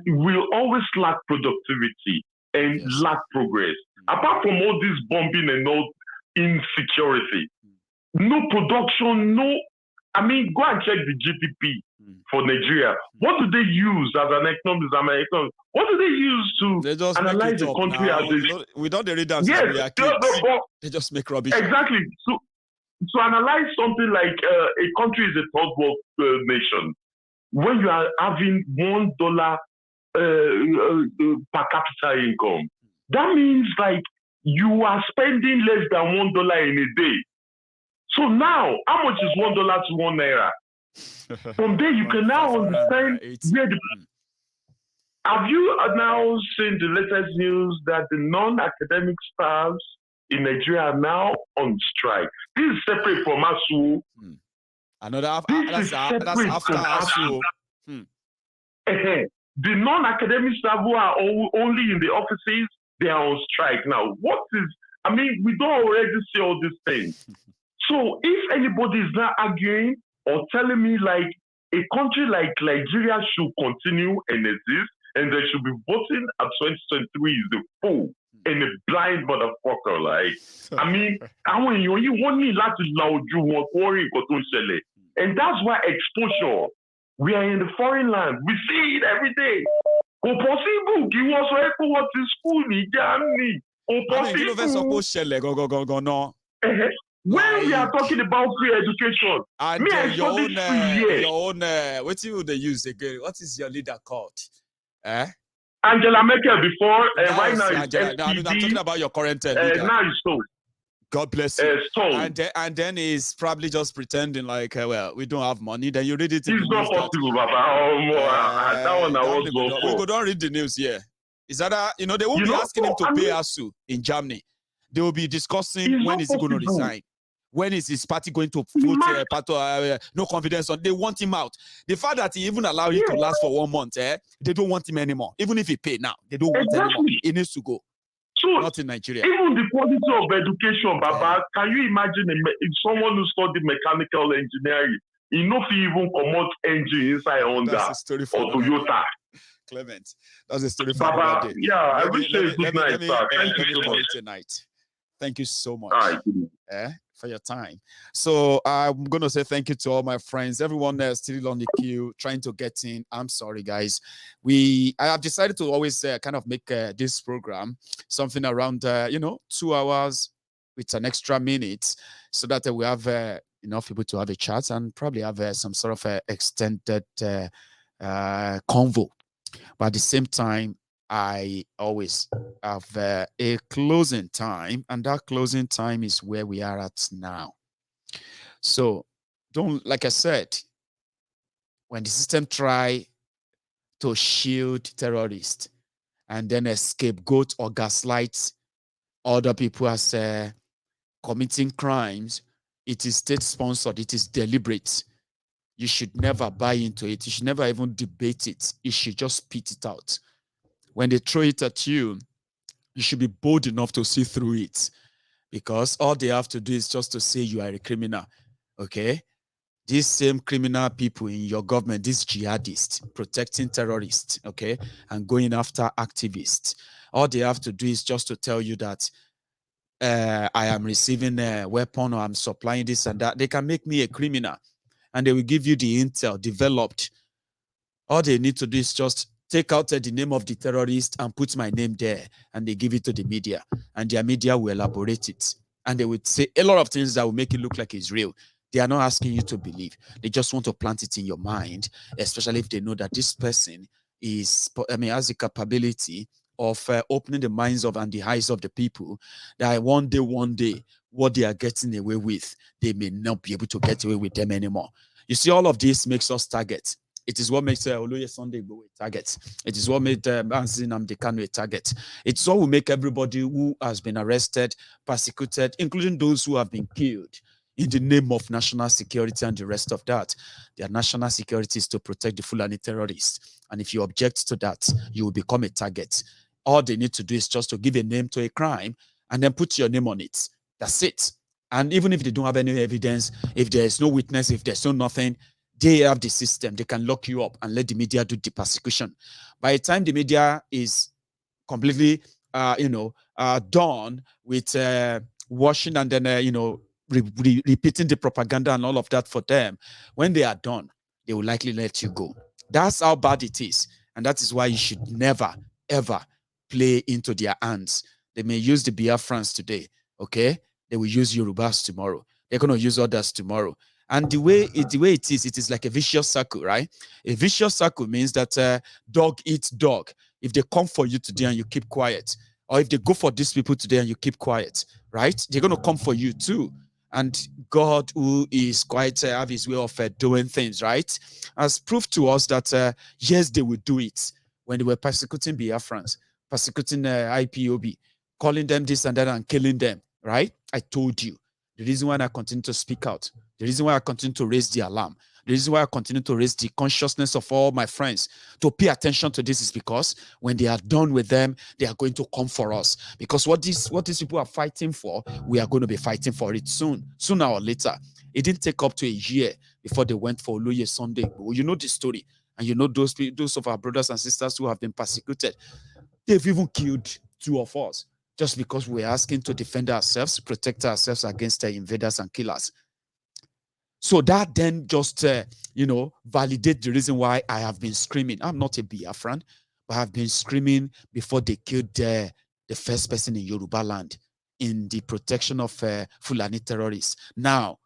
will always lack productivity and lack progress. Apart from all this bombing and all insecurity, no production, go and check the GDP for Nigeria. What do they use as an economist? What do they use to analyze the country as we don't read that. They just make rubbish. Exactly. So to analyze something like a country is a third world nation, when you are having $1 per capita income, that means like you are spending less than $1 in a day. So now, how much is $1 to 1 naira? From there, you can now understand where have you now seen the latest news that the non-academic staffs in Nigeria are now on strike? This is separate from ASU. That's after ASU. The non-academic staff who are only in the offices, they are on strike now. We don't already see all these things. So if anybody is not arguing or telling me like a country like Nigeria should continue and exist and they should be voting at 2023 is the fool and a blind motherfucker, and that's why exposure. We are in the foreign land. We see it every day. Possible. He was what in school. No. When we are talking about free education, and me, I studied free here. Your own, what do they use again? What is your leader called? Angela Merkel before, right now is Angela. No, I'm talking about your current leader. Now it's so. God bless you. And then he's probably just pretending like, well, we don't have money. Then you read it in the news. It's not possible, Baba. That one I was going for. We go don't read the news here. Is that they won't be asking him to pay ASU in Germany. They will be discussing when is he going to resign. When is his party going to put no confidence on? They want him out. The fact that he even allowed him to last for 1 month, they don't want him anymore. Even if he paid now, they don't want him anymore. He needs to go. So, not in Nigeria. Even the quality of education, Baba, can you imagine if someone who studied mechanical engineering, he know if he even commode engine inside Honda or Toyota? Clement, that's a story for Baba. Day. Yeah, I wish you a good night, sir. Thank you so much. Tonight. Thank you so much. All right. For your time. So I'm going to say thank you to all my friends, everyone that's still on the queue trying to get in. I'm sorry, guys. I have decided to always kind of make this program something around 2 hours with an extra minute, so that we have enough people to have a chat and probably have some sort of extended convo. But at the same time, I always have a closing time, and that closing time is where we are at now. So like I said, when the system try to shield terrorists and then scapegoat or gaslight other people as committing crimes, it is state-sponsored, it is deliberate. You should never buy into it. You should never even debate it. You should just spit it out. When they throw it at you, you should be bold enough to see through it, because all they have to do is just to say you are a criminal, okay? These same criminal people in your government, these jihadists, protecting terrorists, okay, and going after activists, all they have to do is just to tell you that I am receiving a weapon or I'm supplying this and that. They can make me a criminal, and they will give you the intel developed. All they need to do is just take out the name of the terrorist and put my name there, and they give it to the media, and their media will elaborate it. And they would say a lot of things that will make it look like it's real. They are not asking you to believe. They just want to plant it in your mind, especially if they know that this person has the capability of opening the minds of and the eyes of the people, that one day, what they are getting away with, they may not be able to get away with them anymore. You see, all of this makes us targets. It is what makes Oloye Sunday Igboho a target. It is what made Mazi Nnamdi Kanu a target. It's what will make everybody who has been arrested, persecuted, including those who have been killed in the name of national security and the rest of that. Their national security is to protect the Fulani terrorists. And if you object to that, you will become a target. All they need to do is just to give a name to a crime and then put your name on it. That's it. And even if they don't have any evidence, if there's no witness, if there's no nothing, they have the system. They can lock you up and let the media do the persecution. By the time the media is completely, done with washing and then, repeating the propaganda and all of that for them, when they are done, they will likely let you go. That's how bad it is. And that is why you should never, ever play into their hands. They may use the Biafrans today, okay? They will use Yorubas tomorrow. They're going to use others tomorrow. And the way it is like a vicious circle, right? A vicious circle means that dog eats dog. If they come for you today and you keep quiet, or if they go for these people today and you keep quiet, right? They're going to come for you too. And God, who is quite have his way of doing things, right, has proved to us that, yes, they will do it. When they were persecuting Biafrans, persecuting IPOB, calling them this and that and killing them, right? I told you. The reason why I continue to speak out, the reason why I continue to raise the alarm, the reason why I continue to raise the consciousness of all my friends to pay attention to this is because when they are done with them, they are going to come for us. Because what these people are fighting for, we are going to be fighting for it sooner or later. It didn't take up to a year before they went for Oloye Sunday. You know the story, and you know those of our brothers and sisters who have been persecuted. They've even killed 2 of us. Just because we're asking to defend ourselves, protect ourselves against the invaders and killers. So that then just, validate the reason why I have been screaming. I'm not a Biafran, but I've been screaming before they killed the the first person in Yoruba land in the protection of Fulani terrorists. Now,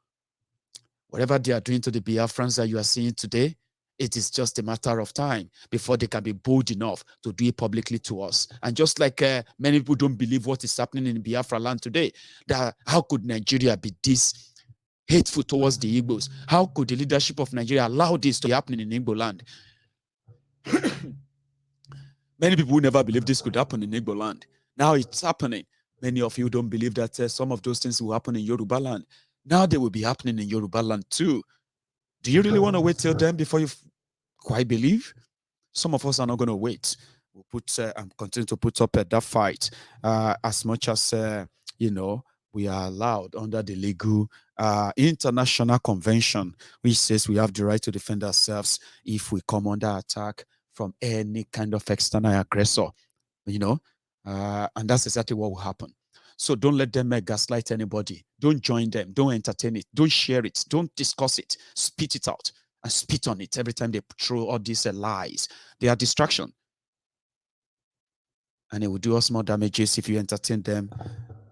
whatever they are doing to the Biafrans that you are seeing today, it is just a matter of time before they can be bold enough to do it publicly to us. And just like many people don't believe what is happening in Biafra land today, that how could Nigeria be this hateful towards the Igbos? How could the leadership of Nigeria allow this to be happening in Igbo land? Many people never believed this could happen in Igbo land. Now it's happening. Many of you don't believe that some of those things will happen in Yoruba land. Now they will be happening in Yoruba land too. Do you really want to wait till then before you quite believe? Some of us are not going to wait. We'll put and continue to put up that fight as much as you know, we are allowed under the legal international convention, which says we have the right to defend ourselves if we come under attack from any kind of external aggressor. You know, and that's exactly what will happen. So don't let them gaslight anybody. Don't join them. Don't entertain it. Don't share it. Don't discuss it. Spit it out and spit on it every time they throw all these lies. They are distraction. And it will do us more damages if you entertain them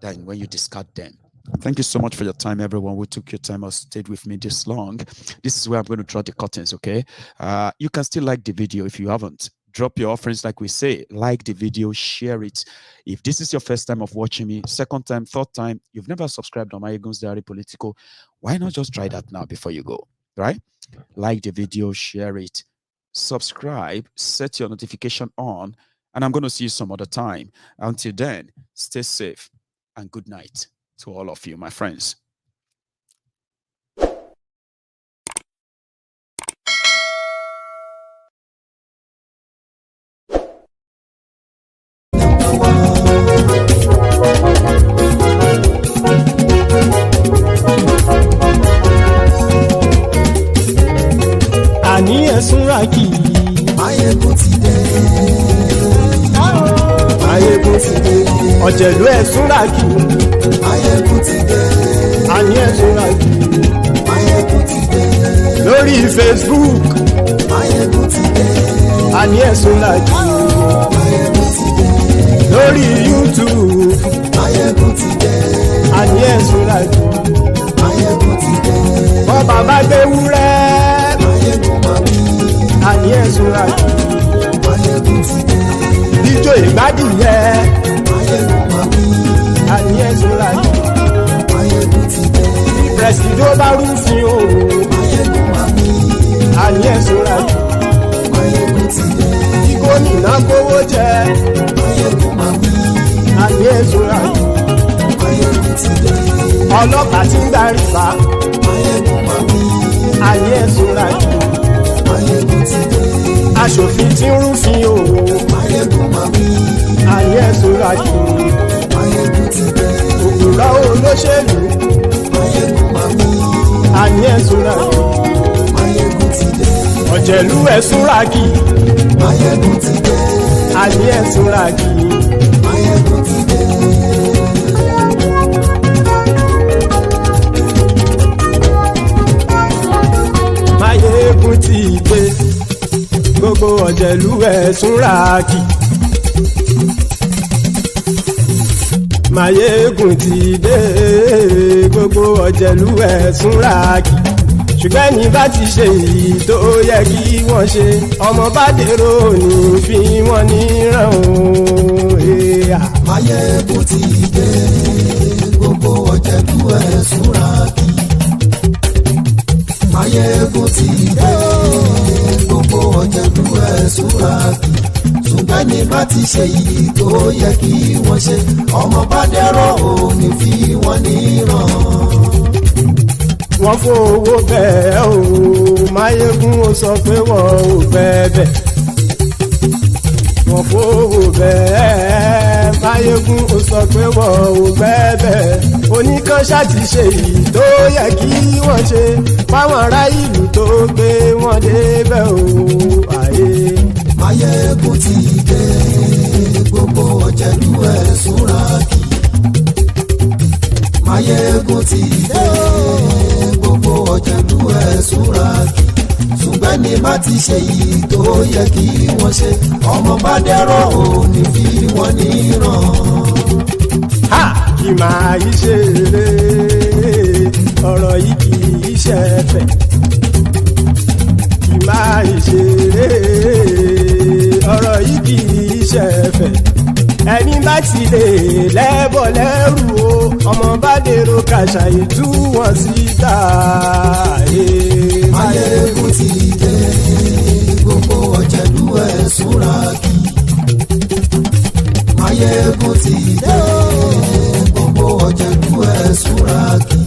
than when you discard them. Thank you so much for your time, everyone who took your time or stayed with me this long. This is where I'm going to draw the curtains, okay? You can still like the video if you haven't. Drop your offerings like we say. Like the video, share it. If this is your first time of watching me, second time, third time, you've never subscribed on Maegun's Diary Political, why not just try that now before you go, right? Like the video, share it, subscribe, set your notification on, and I'm going to see you some other time. Until then, stay safe and good night to all of you, my friends. Àní ẹ̀sùn ràkì. Máyégún ti dé. Máyégún ti dé. Ọ̀jẹ̀lú ẹ̀sùn ràkì. Máyégún ti dé. Àní ẹ̀sùn ràkì. Máyégún ti dé. Lórí Facebook. Máyégún ti dé. Àní ẹ̀sùn ràkì. Máyégún ti dé. Lórí YouTube. Máyégún ti dé. Àní ẹ̀sùn ràkì. Máyégún ti dé. Bọ́ba bá gbé wúrẹ́. Àní ẹ̀sùn ràkì. Ijó ìgbádùn yẹ. Àní ẹ̀sùn ràkì. Pẹ̀sìdó bá rúfin o. Àní ẹ̀sùn ràkì. Kí gómìnà kówó jẹ. Àní ẹ̀sùn ràkì. Ọlọ́pàá tí ń darí bá. Àní ẹ̀sùn ràkì. Aṣòfin tí ń rúfin o. Àní ẹ̀sùn ràkì. Òpùrọ́ olóṣèlú. Àní ẹ̀sùn ràkì. Ọ̀jẹ̀lú ẹ̀sùn ràkì. Àní ẹ̀sùn ràkì. Máyégún ti dé. Gbogbo ọ̀jẹ̀lú ẹ̀sùn ràkì. Máyégún ti dé. Gbogbo ọ̀jẹ̀lú ẹ̀sùn ràkì. Ṣùgbọ́n ní bá ti ṣe èyí tó yẹ kí wọ́n ṣe, ọmọ bá dèrò ní fi wọ́n níran o. Máyégún ti dé. Gbogbo ọ̀jẹ̀lú ẹ̀sùn ràkì. Máyégún ti dé. Gbogbo ọ̀jẹ̀lú ẹ̀sùn ràkì. Ṣùgbọ́n ní bá ti ṣe yìí tó yẹ kí wọ́n ṣe, ọmọ bá dẹ́rọ̀ ò ní fi wọ́n níran. Wọ́n fowó bẹ́ẹ̀ o. Máyégún ó sọ pé wọ́n ò bẹ́ẹ̀. Wọ́n fowó bẹ́ẹ̀. Máyégún ó sọ pé wọ́n ò bẹ́ẹ̀. Oníkan ṣáàtì ṣe yìí tó yẹ kí wọ́n ṣe fáwọn ará ìlú tó gbé wọn débẹ̀ o. Ayé. Máyégún ti dé. Gbogbo ọ̀jẹ̀lú ẹ̀sùn ràkì. Máyégún ti dé. Gbogbo ọ̀jẹ̀lú ẹ̀sùn ràkì. Ṣùgbọ́n ní bá ti ṣe yìí tó yẹ kí wọ́n ṣe, ọmọ bá dẹ́rọ̀ ò ní fi wọ́n níran. kì máa yí ṣeré ọ̀rọ̀ yìí kì í ṣe ẹ̀fẹ̀ kì máa yí ṣeré ọ̀rọ̀ yìí kì í ṣe ẹ̀fẹ̀ ẹni bá ti lè lẹ́bọ̀ lẹ́rù o ọmọ bá dèrò kàṣàyè tú wọn síta. Máyégún ti dé gbogbo ọ̀jẹ̀lú ẹ̀ súnra kí. Máyégún ti dé gbogbo ọ̀jẹ̀lú ẹ̀ súnra kí.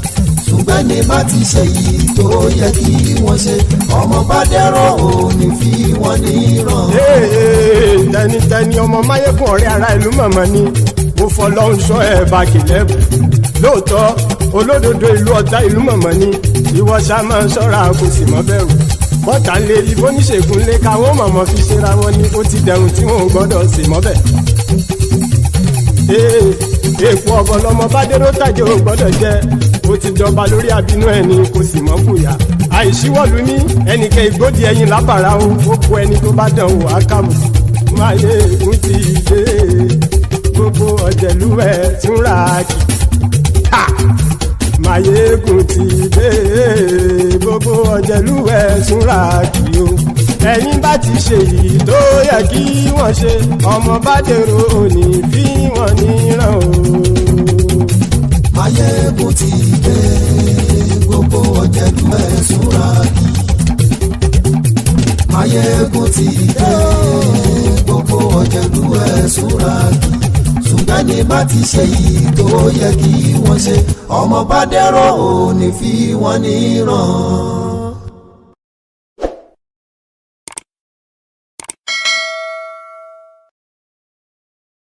ṣùgbọ́n ní bá ti ṣe yìí tó yẹ kí wọ́n ṣe ọmọ bá dẹ́rọ̀ ò ní fi wọ́n ní ràn. tẹnitẹni ọmọ Máyégún ọ̀rẹ́ ara ìlú mọ̀mọ́ ni mo fọlọ́run sọ ẹ̀ bá kìlẹ́bù lóòótọ́ olódodo ìlú ọ̀tá ìlú mọ̀mọ́ ni ìwọ ṣá máa ń ṣọ́ra kò sì mọ́ bẹ̀rù bọ́tà ń lè rí bóníṣègùn lé káwọn mọ̀mọ́ fi ṣera wọn ni ó ti dẹrùn tí wọn ò gbọ́dọ̀ sì mọ́ bẹ̀. èèpo ọ̀bọ lọmọ bá dérò tàjẹ́ ò gbọ́dọ̀ jẹ́ ó ti jọba lórí abínú ẹni kò sì mọ́ fòyà àìsíwọ́lu ní ẹnìkẹ́ ìgbódì ẹyin lábàrá o ó kó ẹni tó bá dán o àkàmù Máyégún ti dé gbogbo ọ̀jẹ̀lú ẹ̀ túnra kì Máyégún ti dé gbogbo ọ̀jẹ̀lú ẹ̀ túnra kì o ẹ̀yin bá ti ṣe yìí tó yẹ kí wọ́n ṣe ọmọ bá dèrò òní fi wọ́n níran o. Máyégún ti dé gbogbo ọ̀jẹ̀lú ẹ̀ túnra kì Máyégún ti dé gbogbo ọ̀jẹ̀lú ẹ̀ túnra kì ṣùgbọ́n ní bá ti ṣe yìí tó yẹ kí wọ́n ṣe ọmọ bá dẹ́rọ̀ ò ní fi wọ́n níran.